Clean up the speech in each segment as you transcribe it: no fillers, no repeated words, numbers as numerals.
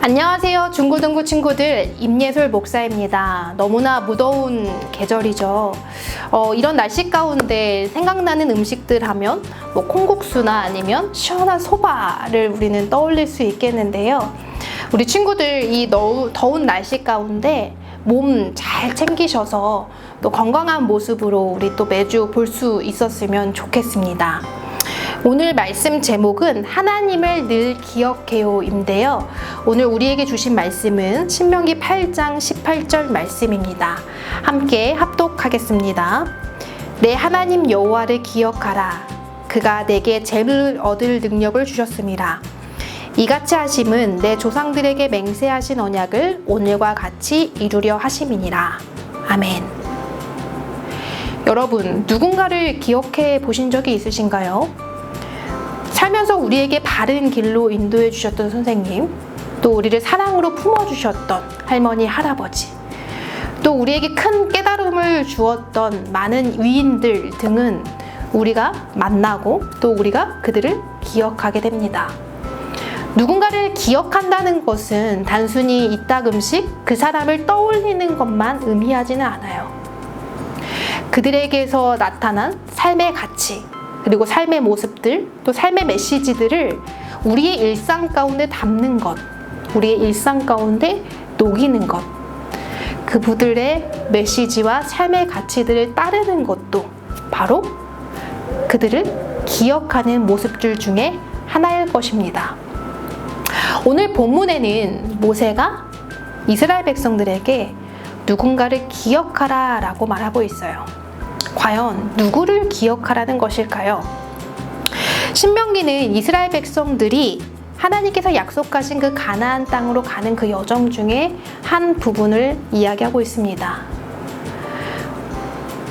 안녕하세요. 중고등부 친구들, 임예솔 목사입니다. 너무나 무더운 계절이죠. 이런 날씨 가운데 생각나는 음식들 하면 콩국수나 아니면 시원한 소바를 우리는 떠올릴 수 있겠는데요. 우리 친구들 이 더운 날씨 가운데 몸 잘 챙기셔서 또 건강한 모습으로 우리 또 매주 볼 수 있었으면 좋겠습니다. 오늘 말씀 제목은 하나님을 늘 기억해요인데요. 오늘 우리에게 주신 말씀은 신명기 8장 18절 말씀입니다. 함께 합독하겠습니다. 내 하나님 여호와를 기억하라. 그가 내게 재물을 얻을 능력을 주셨음이라. 이같이 하심은 내 조상들에게 맹세하신 언약을 오늘과 같이 이루려 하심이니라. 아멘. 여러분, 누군가를 기억해 보신 적이 있으신가요? 살면서 우리에게 바른 길로 인도해 주셨던 선생님, 또 우리를 사랑으로 품어주셨던 할머니, 할아버지, 또 우리에게 큰 깨달음을 주었던 많은 위인들 등은 우리가 만나고 또 우리가 그들을 기억하게 됩니다. 누군가를 기억한다는 것은 단순히 이따금씩 그 사람을 떠올리는 것만 의미하지는 않아요. 그들에게서 나타난 삶의 가치, 그리고 삶의 모습들, 또 삶의 메시지들을 우리의 일상 가운데 담는 것, 우리의 일상 가운데 녹이는 것, 그분들의 메시지와 삶의 가치들을 따르는 것도 바로 그들을 기억하는 모습들 중에 하나일 것입니다. 오늘 본문에는 모세가 이스라엘 백성들에게 누군가를 기억하라 라고 말하고 있어요. 과연 누구를 기억하라는 것일까요? 신명기는 이스라엘 백성들이 하나님께서 약속하신 그 가나안 땅으로 가는 그 여정 중에 한 부분을 이야기하고 있습니다.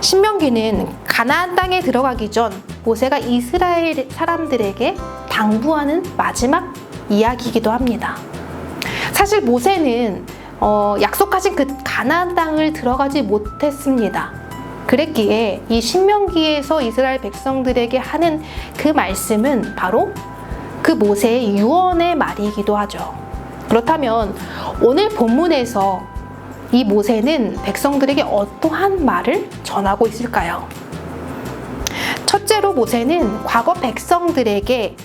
신명기는 가나안 땅에 들어가기 전 모세가 이스라엘 사람들에게 당부하는 마지막 이야기이기도 합니다. 사실 모세는 약속하신 그 가나안 땅을 들어가지 못했습니다. 그랬기에 이 신명기에서 이스라엘 백성들에게 하는 그 말씀은 바로 그 모세의 유언의 말이기도 하죠. 그렇다면 오늘 본문에서 이 모세는 백성들에게 어떠한 말을 전하고 있을까요? 첫째로 모세는 과거 백성들에게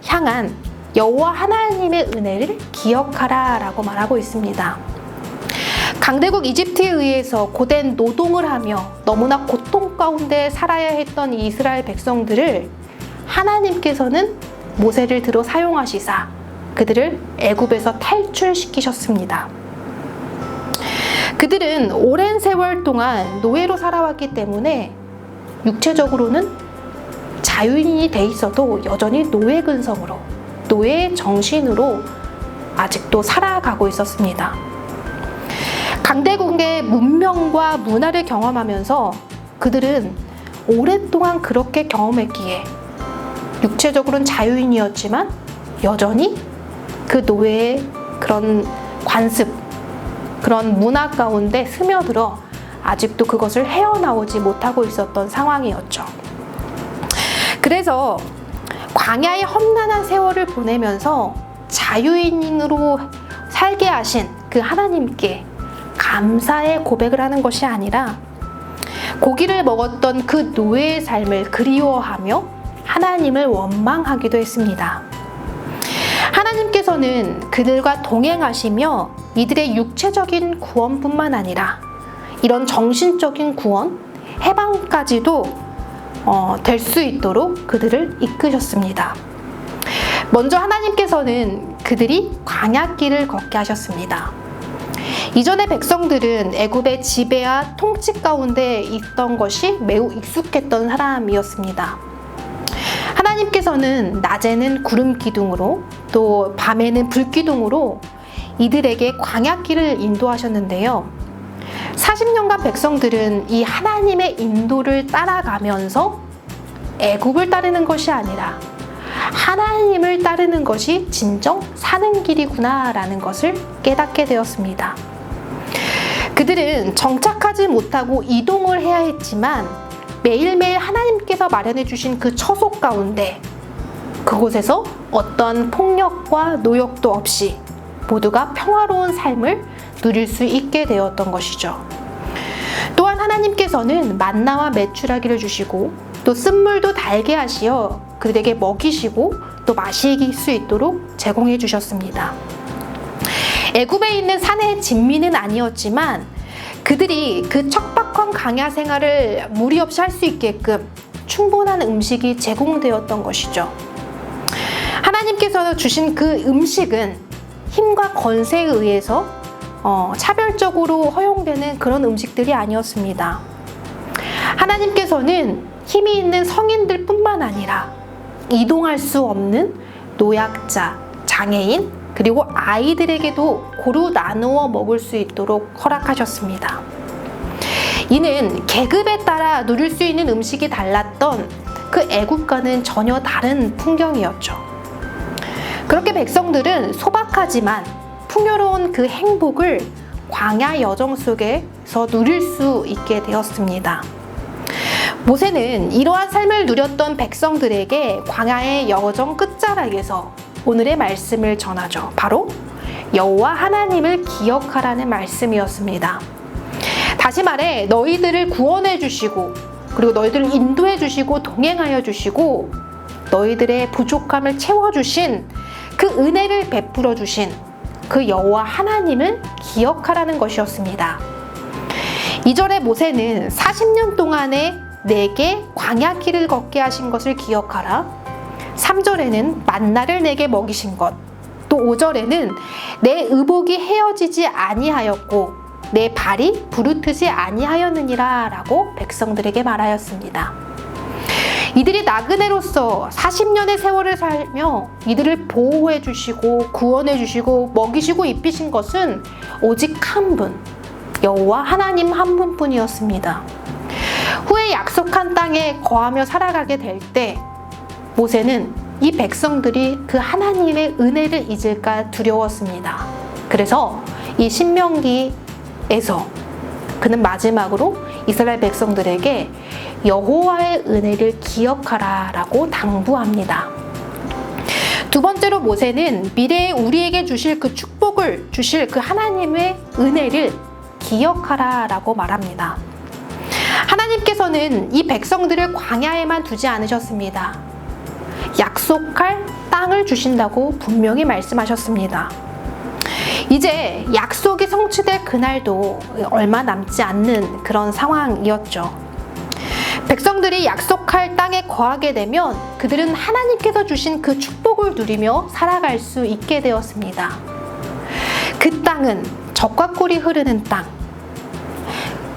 향한 여호와 하나님의 은혜를 기억하라 라고 말하고 있습니다. 강대국 이집트에 의해서 고된 노동을 하며 너무나 고통 가운데 살아야 했던 이 이스라엘 백성들을 하나님께서는 모세를 들어 사용하시사 그들을 애굽에서 탈출시키셨습니다. 그들은 오랜 세월 동안 노예로 살아왔기 때문에 육체적으로는 자유인이 돼 있어도 여전히 노예 근성으로, 노예 정신으로 아직도 살아가고 있었습니다. 강대국의 문명과 문화를 경험하면서 그들은 오랫동안 그렇게 경험했기에 육체적으로는 자유인이었지만 여전히 그 노예의 그런 관습, 그런 문화 가운데 스며들어 아직도 그것을 헤어나오지 못하고 있었던 상황이었죠. 그래서 광야의 험난한 세월을 보내면서 자유인으로 살게 하신 그 하나님께 감사의 고백을 하는 것이 아니라 고기를 먹었던 그 노예의 삶을 그리워하며 하나님을 원망하기도 했습니다. 하나님께서는 그들과 동행하시며 이들의 육체적인 구원뿐만 아니라 이런 정신적인 구원, 해방까지도 될 수 있도록 그들을 이끄셨습니다. 먼저 하나님께서는 그들이 광야길을 걷게 하셨습니다. 이전의 백성들은 애굽의 지배와 통치 가운데 있던 것이 매우 익숙했던 사람이었습니다. 하나님께서는 낮에는 구름 기둥으로 또 밤에는 불 기둥으로 이들에게 광야길을 인도하셨는데요. 40년간 백성들은 이 하나님의 인도를 따라가면서 애굽을 따르는 것이 아니라 하나님을 따르는 것이 진정 사는 길이구나 라는 것을 깨닫게 되었습니다. 그들은 정착하지 못하고 이동을 해야 했지만 매일매일 하나님께서 마련해 주신 그 처소 가운데 그곳에서 어떤 폭력과 노역도 없이 모두가 평화로운 삶을 누릴 수 있게 되었던 것이죠. 또한 하나님께서는 만나와 메추라기를 주시고 또 쓴물도 달게 하시어 그들에게 먹이시고 또 마실 수 있도록 제공해 주셨습니다. 애굽에 있는 산의 진미는 아니었지만 그들이 그 척박한 광야 생활을 무리 없이 할 수 있게끔 충분한 음식이 제공되었던 것이죠. 하나님께서 주신 그 음식은 힘과 권세에 의해서 차별적으로 허용되는 그런 음식들이 아니었습니다. 하나님께서는 힘이 있는 성인들 뿐만 아니라 이동할 수 없는 노약자, 장애인, 그리고 아이들에게도 고루 나누어 먹을 수 있도록 허락하셨습니다. 이는 계급에 따라 누릴 수 있는 음식이 달랐던 그 애국과는 전혀 다른 풍경이었죠. 그렇게 백성들은 소박하지만 풍요로운 그 행복을 광야 여정 속에서 누릴 수 있게 되었습니다. 모세는 이러한 삶을 누렸던 백성들에게 광야의 여정 끝자락에서 오늘의 말씀을 전하죠. 바로 여호와 하나님을 기억하라는 말씀이었습니다. 다시 말해 너희들을 구원해 주시고 그리고 너희들을 인도해 주시고 동행하여 주시고 너희들의 부족함을 채워주신 그 은혜를 베풀어 주신 그 여호와 하나님을 기억하라는 것이었습니다. 2절에 모세는 40년 동안에 내게 광야길을 걷게 하신 것을 기억하라. 3절에는 만나를 내게 먹이신 것, 또 5절에는 내 의복이 헤어지지 아니하였고 내 발이 부르트지 아니하였느니라 라고 백성들에게 말하였습니다. 이들이 나그네로서 40년의 세월을 살며 이들을 보호해 주시고 구원해 주시고 먹이시고 입히신 것은 오직 한 분, 여호와 하나님 한 분뿐이었습니다. 후에 약속한 땅에 거하며 살아가게 될 때 모세는 이 백성들이 그 하나님의 은혜를 잊을까 두려웠습니다. 그래서 이 신명기에서 그는 마지막으로 이스라엘 백성들에게 여호와의 은혜를 기억하라 라고 당부합니다. 두 번째로 모세는 미래에 우리에게 주실 그 축복을 주실 그 하나님의 은혜를 기억하라 라고 말합니다. 하나님께서는 이 백성들을 광야에만 두지 않으셨습니다. 약속할 땅을 주신다고 분명히 말씀하셨습니다. 이제 약속이 성취될 그날도 얼마 남지 않는 그런 상황이었죠. 백성들이 약속할 땅에 거하게 되면 그들은 하나님께서 주신 그 축복을 누리며 살아갈 수 있게 되었습니다. 그 땅은 젖과 꿀이 흐르는 땅,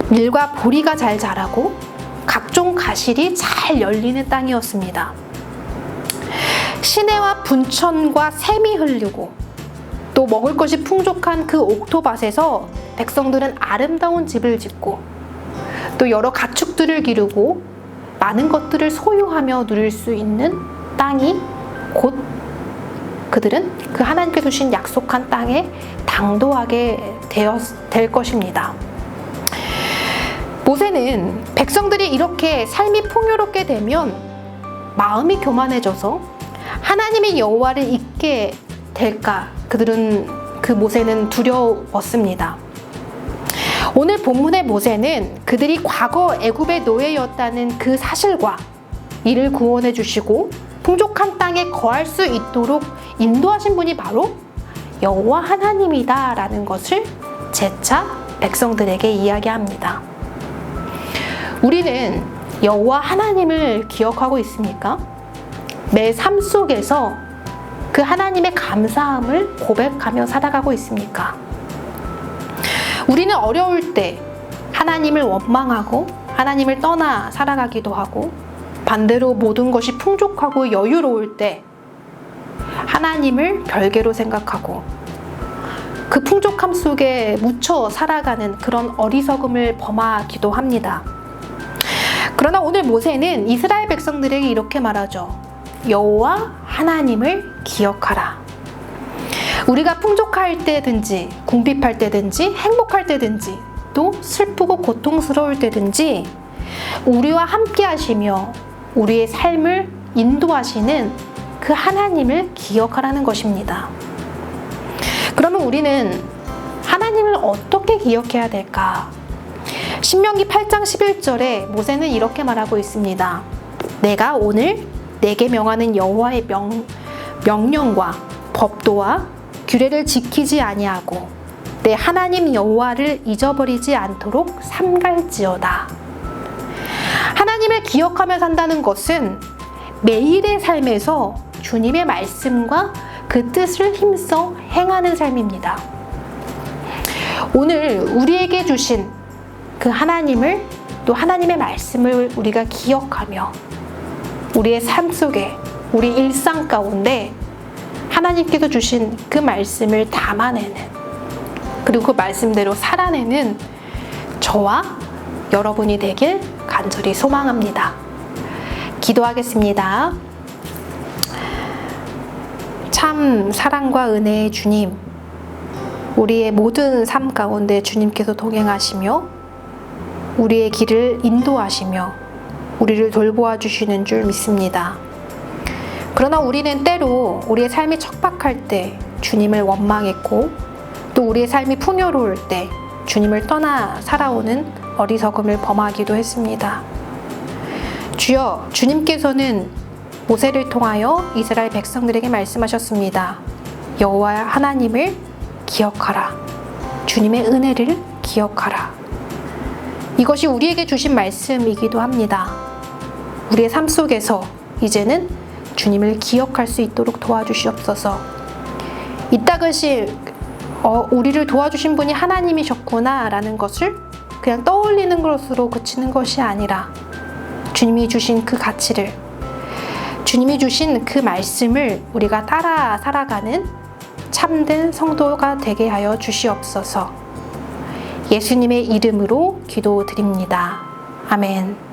밀과 보리가 잘 자라고 각종 가실이 잘 열리는 땅이었습니다. 시내와 분천과 샘이 흐르고 또 먹을 것이 풍족한 그 옥토밭에서 백성들은 아름다운 집을 짓고 또 여러 가축들을 기르고 많은 것들을 소유하며 누릴 수 있는 땅이 곧 그들은 그 하나님께서 주신 약속한 땅에 당도하게 될 것입니다. 모세는 백성들이 이렇게 삶이 풍요롭게 되면 마음이 교만해져서 하나님의 여호와를 잊게 될까 그 모세는 두려웠습니다. 오늘 본문의 모세는 그들이 과거 애굽의 노예였다는 그 사실과 이를 구원해 주시고 풍족한 땅에 거할 수 있도록 인도하신 분이 바로 여호와 하나님이다 라는 것을 재차 백성들에게 이야기합니다. 우리는 여호와 하나님을 기억하고 있습니까? 매 삶 속에서 그 하나님의 감사함을 고백하며 살아가고 있습니까? 우리는 어려울 때 하나님을 원망하고 하나님을 떠나 살아가기도 하고 반대로 모든 것이 풍족하고 여유로울 때 하나님을 별개로 생각하고 그 풍족함 속에 묻혀 살아가는 그런 어리석음을 범하기도 합니다. 그러나 오늘 모세는 이스라엘 백성들에게 이렇게 말하죠. 여호와 하나님을 기억하라. 우리가 풍족할 때든지 궁핍할 때든지 행복할 때든지 또 슬프고 고통스러울 때든지 우리와 함께 하시며 우리의 삶을 인도하시는 그 하나님을 기억하라는 것입니다. 그러면 우리는 하나님을 어떻게 기억해야 될까? 신명기 8장 11절에 모세는 이렇게 말하고 있습니다. 내가 오늘 내게 명하는 여호와의 명령과 법도와 규례를 지키지 아니하고 내 하나님 여호와를 잊어버리지 않도록 삼갈지어다. 하나님을 기억하며 산다는 것은 매일의 삶에서 주님의 말씀과 그 뜻을 힘써 행하는 삶입니다. 오늘 우리에게 주신 그 하나님을, 또 하나님의 말씀을 우리가 기억하며 우리의 삶 속에, 우리 일상 가운데 하나님께서 주신 그 말씀을 담아내는, 그리고 그 말씀대로 살아내는 저와 여러분이 되길 간절히 소망합니다. 기도하겠습니다. 참 사랑과 은혜의 주님, 우리의 모든 삶 가운데 주님께서 동행하시며 우리의 길을 인도하시며 우리를 돌보아 주시는 줄 믿습니다. 그러나 우리는 때로 우리의 삶이 척박할 때 주님을 원망했고, 또 우리의 삶이 풍요로울 때 주님을 떠나 살아오는 어리석음을 범하기도 했습니다. 주여, 주님께서는 모세를 통하여 이스라엘 백성들에게 말씀하셨습니다. 여호와 하나님을 기억하라. 주님의 은혜를 기억하라. 이것이 우리에게 주신 말씀이기도 합니다. 우리의 삶 속에서 이제는 주님을 기억할 수 있도록 도와주시옵소서. 이따금씩 우리를 도와주신 분이 하나님이셨구나 라는 것을 그냥 떠올리는 것으로 그치는 것이 아니라 주님이 주신 그 가치를, 주님이 주신 그 말씀을 우리가 따라 살아가는 참된 성도가 되게 하여 주시옵소서. 예수님의 이름으로 기도드립니다. 아멘.